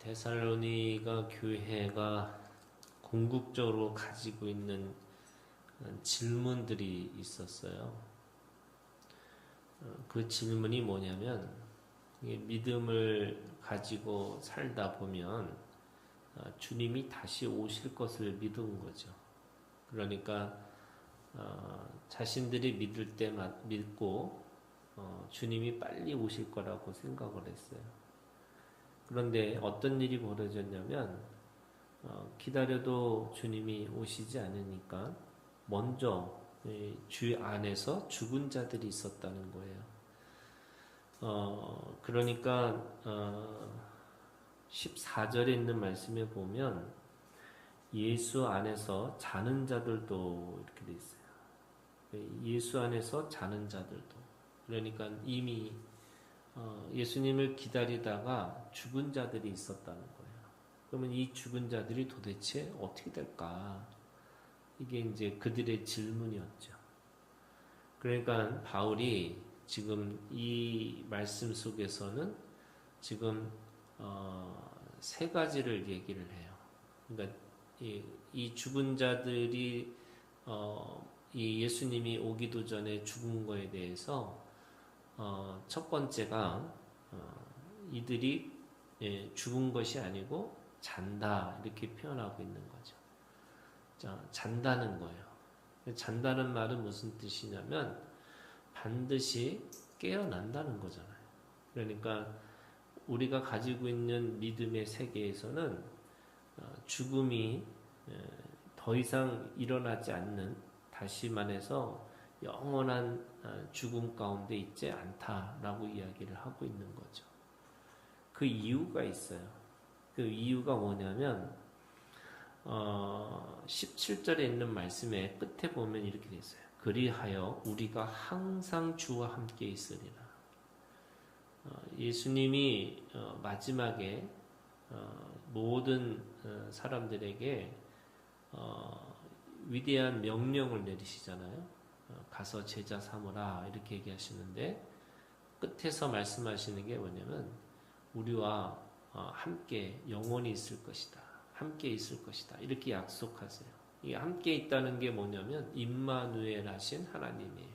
데살로니가 교회가 궁극적으로 가지고 있는 질문들이 있었어요. 그 질문이 뭐냐면, 믿음을 가지고 살다 보면 주님이 다시 오실 것을 믿은 거죠. 그러니까 자신들이 믿을 때만 믿고 주님이 빨리 오실 거라고 생각을 했어요. 그런데 어떤 일이 벌어졌냐면 기다려도 주님이 오시지 않으니까 먼저 주 안에서 죽은 자들이 있었다는 거예요. 그러니까 14절에 있는 말씀에 보면 예수 안에서 자는 자들도 이렇게 돼 있어요. 예수 안에서 자는 자들도. 그러니까 이미 예수님을 기다리다가 죽은 자들이 있었다는 거예요. 그러면 이 죽은 자들이 도대체 어떻게 될까? 이게 이제 그들의 질문이었죠. 그러니까 바울이 지금 이 말씀 속에서는 지금 세 가지를 얘기를 해요. 그러니까 이 죽은 자들이 이 예수님이 오기도 전에 죽은 거에 대해서 첫 번째가 이들이 죽은 것이 아니고 잔다 이렇게 표현하고 있는 거죠. 자, 잔다는 거예요. 잔다는 말은 무슨 뜻이냐면 반드시 깨어난다는 거잖아요. 그러니까 우리가 가지고 있는 믿음의 세계에서는 죽음이 더 이상 일어나지 않는, 다시 말해서 영원한 죽음 가운데 있지 않다라고 이야기를 하고 있는 거죠. 그 이유가 있어요. 그 이유가 뭐냐면 17절에 있는 말씀의 끝에 보면 이렇게 되어 있어요. 그리하여 우리가 항상 주와 함께 있으리라. 예수님이 마지막에 모든 사람들에게 위대한 명령을 내리시잖아요. 가서 제자 삼으라 이렇게 얘기하시는데 끝에서 말씀하시는 게 뭐냐면 우리와 함께 영원히 있을 것이다. 함께 있을 것이다. 이렇게 약속하세요. 이 함께 있다는 게 뭐냐면 임마누엘 하신 하나님이에요.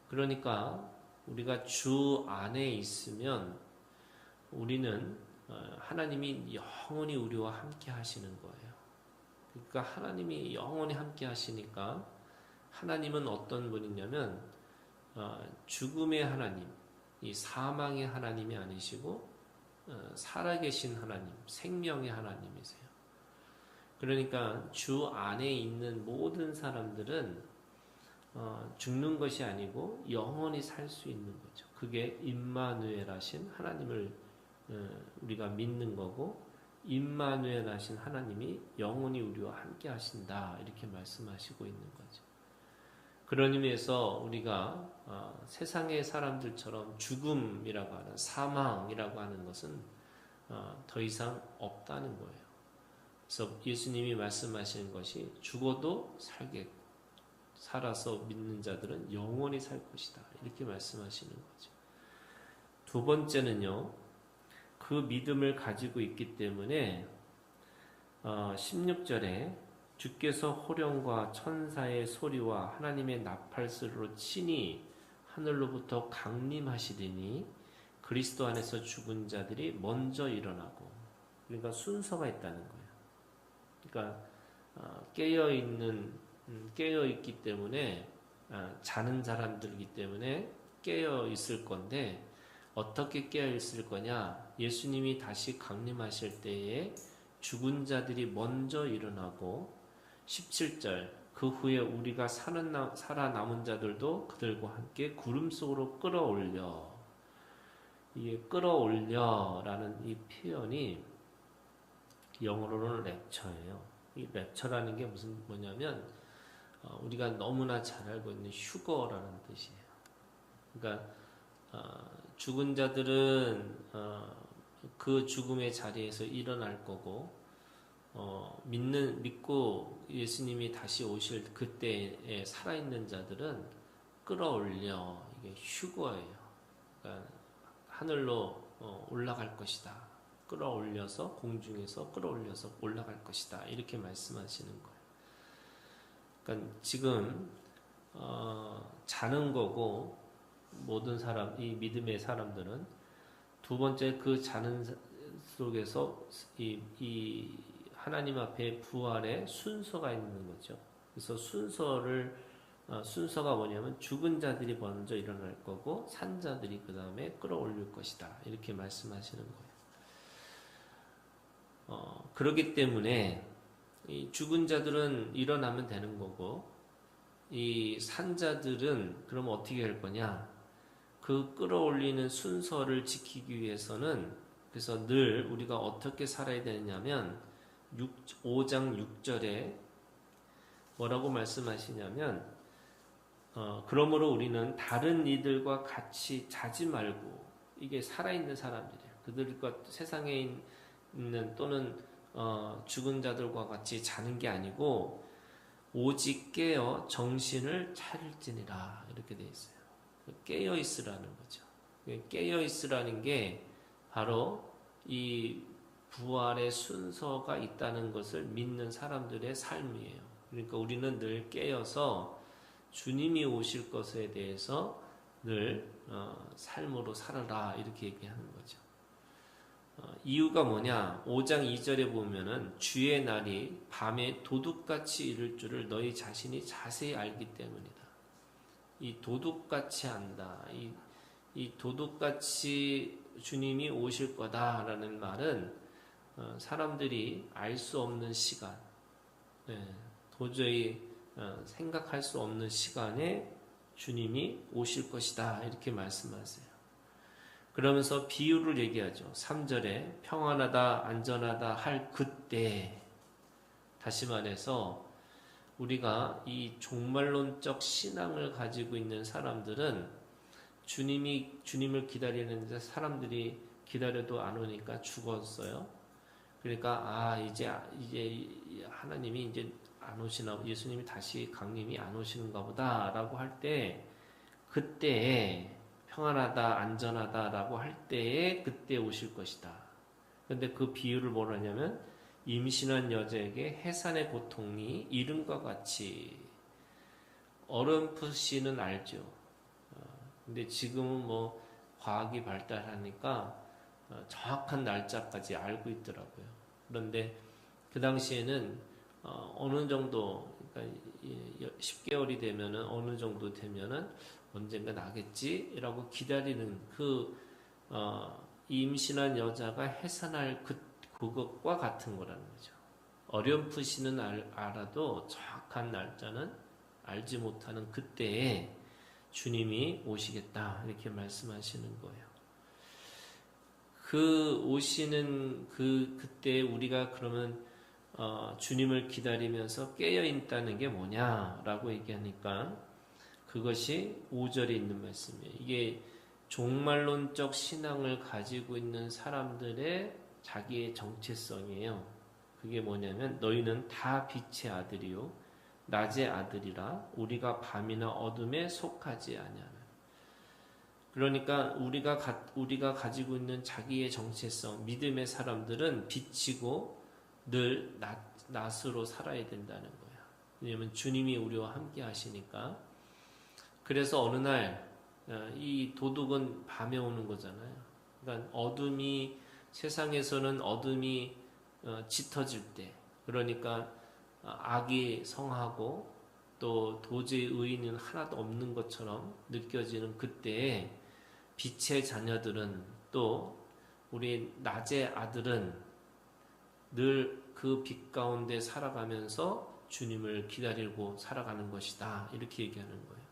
그러니까 우리가 주 안에 있으면 우리는 하나님이 영원히 우리와 함께 하시는 거예요. 그러니까 하나님이 영원히 함께 하시니까 하나님은 어떤 분이냐면 죽음의 하나님, 이 사망의 하나님이 아니시고 살아계신 하나님, 생명의 하나님이세요. 그러니까 주 안에 있는 모든 사람들은 죽는 것이 아니고 영원히 살 수 있는 거죠. 그게 임마누엘 하신 하나님을 우리가 믿는 거고, 임마누엘 하신 하나님이 영원히 우리와 함께 하신다 이렇게 말씀하시고 있는 거죠. 그런 의미에서 우리가 세상의 사람들처럼 죽음이라고 하는, 사망이라고 하는 것은 더 이상 없다는 거예요. 그래서 예수님이 말씀하시는 것이 죽어도 살겠고 살아서 믿는 자들은 영원히 살 것이다 이렇게 말씀하시는 거죠. 두 번째는요, 그 믿음을 가지고 있기 때문에 16절에 주께서 호령과 천사의 소리와 하나님의 나팔소리로 친히 하늘로부터 강림하시리니 그리스도 안에서 죽은 자들이 먼저 일어나고, 그러니까 순서가 있다는 거예요. 그러니까 깨어있기 때문에 자는 사람들이기 때문에 깨어있을 건데 어떻게 깨어있을 거냐, 예수님이 다시 강림하실 때에 죽은 자들이 먼저 일어나고 17절 그 후에 우리가 살아남은 자들도 그들과 함께 구름 속으로 끌어올려. 이게 끌어올려라는 이 표현이 영어로는 랩처예요. 이 랩처라는 게 뭐냐면 우리가 너무나 잘 알고 있는 휴거라는 뜻이에요. 그러니까 죽은 자들은 그 죽음의 자리에서 일어날 거고, 믿고 예수님이 다시 오실 그때에 살아있는 자들은 끌어올려, 이게 휴거예요. 그러니까 하늘로 올라갈 것이다. 끌어올려서 공중에서 끌어올려서 올라갈 것이다. 이렇게 말씀하시는 거예요. 그러니까 지금 자는 거고 모든 사람, 이 믿음의 사람들은 두 번째 그 자는 속에서 이 하나님 앞에 부활의 순서가 있는 거죠. 그래서 순서가 뭐냐면 죽은 자들이 먼저 일어날 거고 산 자들이 그 다음에 끌어올릴 것이다. 이렇게 말씀하시는 거예요. 그렇기 때문에 이 죽은 자들은 일어나면 되는 거고 이 산 자들은 그럼 어떻게 할 거냐? 그 끌어올리는 순서를 지키기 위해서는 그래서 늘 우리가 어떻게 살아야 되느냐면 5장 6절에 뭐라고 말씀하시냐면 그러므로 우리는 다른 이들과 같이 자지 말고 이게 살아있는 사람들이에요. 그들과 세상에 있는 또는 죽은 자들과 같이 자는 게 아니고 오직 깨어 정신을 차릴지니라 이렇게 되어 있어요. 깨어 있으라는 거죠. 깨어 있으라는 게 바로 이 부활의 순서가 있다는 것을 믿는 사람들의 삶이에요. 그러니까 우리는 늘 깨어서 주님이 오실 것에 대해서 늘 삶으로 살아라 이렇게 얘기하는 거죠. 이유가 뭐냐? 5장 2절에 보면은 주의 날이 밤에 도둑같이 이를 줄을 너희 자신이 자세히 알기 때문이다. 이 도둑같이 안다. 이 도둑같이 주님이 오실 거다라는 말은 사람들이 알 수 없는 시간, 도저히 생각할 수 없는 시간에 주님이 오실 것이다. 이렇게 말씀하세요. 그러면서 비유를 얘기하죠. 3절에 평안하다, 안전하다 할 그때, 다시 말해서 우리가 이 종말론적 신앙을 가지고 있는 사람들은 주님을 기다리는데 사람들이 기다려도 안 오니까 죽었어요. 그러니까 이제 하나님이 이제 안 오시나, 예수님이 다시 강림이 안 오시는가 보다라고 할 때, 그때에 평안하다, 안전하다라고 할 때에 그때 오실 것이다. 그런데 그 비유를 뭐라 하냐면 임신한 여자에게 해산의 고통이 이른과 같이 어렴풋이는 알죠. 근데 지금은 뭐 과학이 발달하니까 정확한 날짜까지 알고 있더라고요. 그런데 그 당시에는 어느 정도, 그러니까 10개월이 되면은 어느 정도 되면은 언젠가 나겠지라고 기다리는 임신한 여자가 해산할 그것과 같은 거라는 거죠. 어렴풋이는 알아도 정확한 날짜는 알지 못하는 그때에 주님이 오시겠다 이렇게 말씀하시는 거예요. 그 오시는 그때 우리가 그러면 주님을 기다리면서 깨어 있다는 게 뭐냐라고 얘기하니까 그것이 5절에 있는 말씀이에요. 이게 종말론적 신앙을 가지고 있는 사람들의 자기의 정체성이에요. 그게 뭐냐면 너희는 다 빛의 아들이요 낮의 아들이라 우리가 밤이나 어둠에 속하지 아니하는. 그러니까 우리가 가지고 있는 자기의 정체성, 믿음의 사람들은 빛이고 늘 낫으로 살아야 된다는 거야. 왜냐하면 주님이 우리와 함께 하시니까. 그래서 어느 날 이 도둑은 밤에 오는 거잖아요. 그러니까 세상에서는 어둠이 짙어질 때, 그러니까 악이 성하고 또 도저히 의인은 하나도 없는 것처럼 느껴지는 그때에 빛의 자녀들은 또 우리 낮의 아들은 늘 그 빛 가운데 살아가면서 주님을 기다리고 살아가는 것이다. 이렇게 얘기하는 거예요.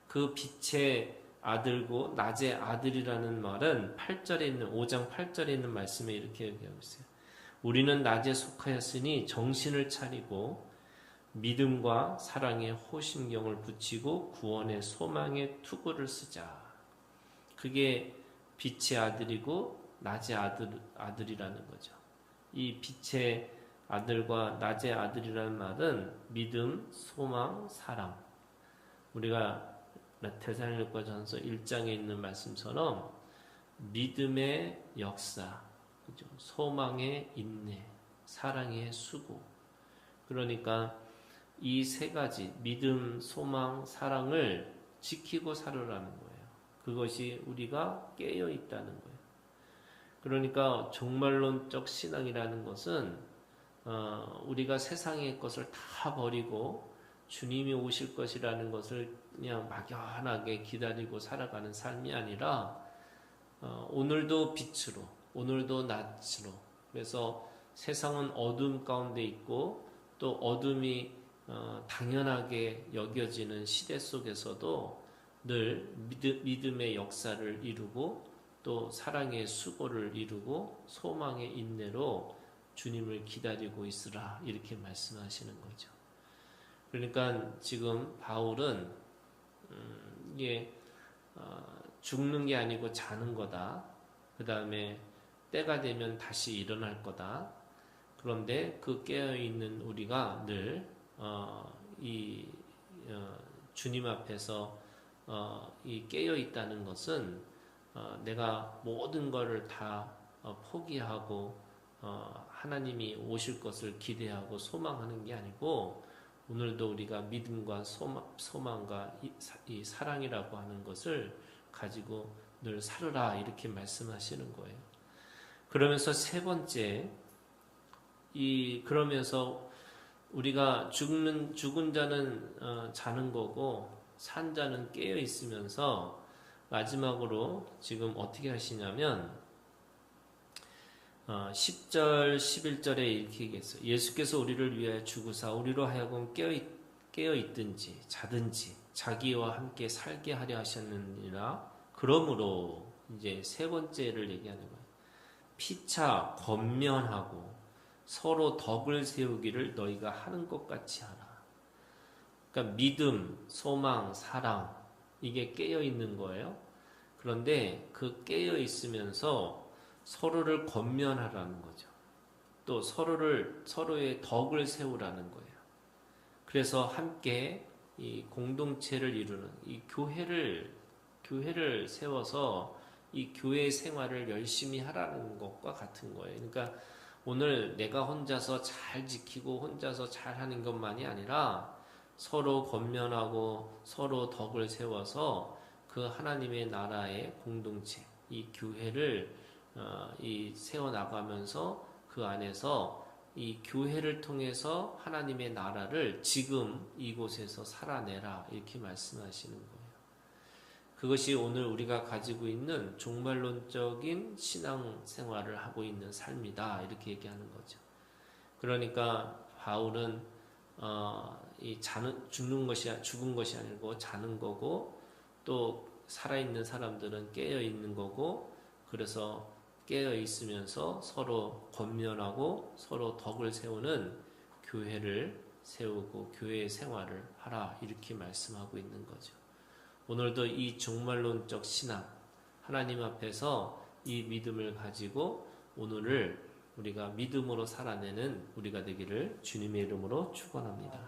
그 빛의 아들고 낮의 아들이라는 말은 5장 8절에 있는 말씀에 이렇게 얘기하고 있어요. 우리는 낮에 속하였으니 정신을 차리고 믿음과 사랑에 호심경을 붙이고 구원의 소망의 투구를 쓰자. 그게 빛의 아들이고 낮의 아들이라는 거죠. 이 빛의 아들과 낮의 아들이라는 말은 믿음, 소망, 사랑. 우리가 데살로니가전서 1장에 있는 말씀처럼 믿음의 역사, 그죠? 소망의 인내, 사랑의 수고. 그러니까 이 세 가지 믿음, 소망, 사랑을 지키고 살으라는 거예요. 그것이 우리가 깨어 있다는 거예요. 그러니까 종말론적 신앙이라는 것은 우리가 세상의 것을 다 버리고 주님이 오실 것이라는 것을 그냥 막연하게 기다리고 살아가는 삶이 아니라 오늘도 빛으로, 오늘도 낮으로. 그래서 세상은 어둠 가운데 있고 또 어둠이 당연하게 여겨지는 시대 속에서도 늘 믿음의 역사를 이루고 또 사랑의 수고를 이루고 소망의 인내로 주님을 기다리고 있으라 이렇게 말씀하시는 거죠. 그러니까 지금 바울은 이게 죽는 게 아니고 자는 거다. 그 다음에 때가 되면 다시 일어날 거다. 그런데 그 깨어있는 우리가 늘 주님 앞에서 이 깨어있다는 것은 내가 모든 것을 다 포기하고 하나님이 오실 것을 기대하고 소망하는 게 아니고 오늘도 우리가 믿음과 소망과 이 사랑이라고 하는 것을 가지고 늘 살으라 이렇게 말씀하시는 거예요. 그러면서 세 번째 그러면서 우리가 죽은 자는 자는 거고 산 자는 깨어 있으면서 마지막으로 지금 어떻게 하시냐면 10절 11절에 이렇게 얘기했어요. 예수께서 우리를 위하여 죽으사 우리로 하여금 깨어 있든지 자든지 자기와 함께 살게 하려 하셨느니라. 그러므로 이제 세 번째를 얘기하는 거예요. 피차 권면하고 서로 덕을 세우기를 너희가 하는 것 같이 하라. 그러니까 믿음, 소망, 사랑 이게 깨어 있는 거예요. 그런데 그 깨어 있으면서 서로를 권면하라는 거죠. 또 서로의 덕을 세우라는 거예요. 그래서 함께 이 공동체를 이루는 이 교회를 세워서 이 교회 생활을 열심히 하라는 것과 같은 거예요. 그러니까 오늘 내가 혼자서 잘 지키고 혼자서 잘 하는 것만이 아니라 서로 권면하고 서로 덕을 세워서 그 하나님의 나라의 공동체, 이 교회를 세워나가면서 그 안에서 이 교회를 통해서 하나님의 나라를 지금 이곳에서 살아내라 이렇게 말씀하시는 거예요. 그것이 오늘 우리가 가지고 있는 종말론적인 신앙생활을 하고 있는 삶이다 이렇게 얘기하는 거죠. 그러니까 바울은 죽은 것이 아니고 자는 거고 또 살아있는 사람들은 깨어 있는 거고 그래서 깨어 있으면서 서로 권면하고 서로 덕을 세우는 교회를 세우고 교회의 생활을 하라 이렇게 말씀하고 있는 거죠. 오늘도 이 종말론적 신앙 하나님 앞에서 이 믿음을 가지고 오늘을 우리가 믿음으로 살아내는 우리가 되기를 주님의 이름으로 축원합니다.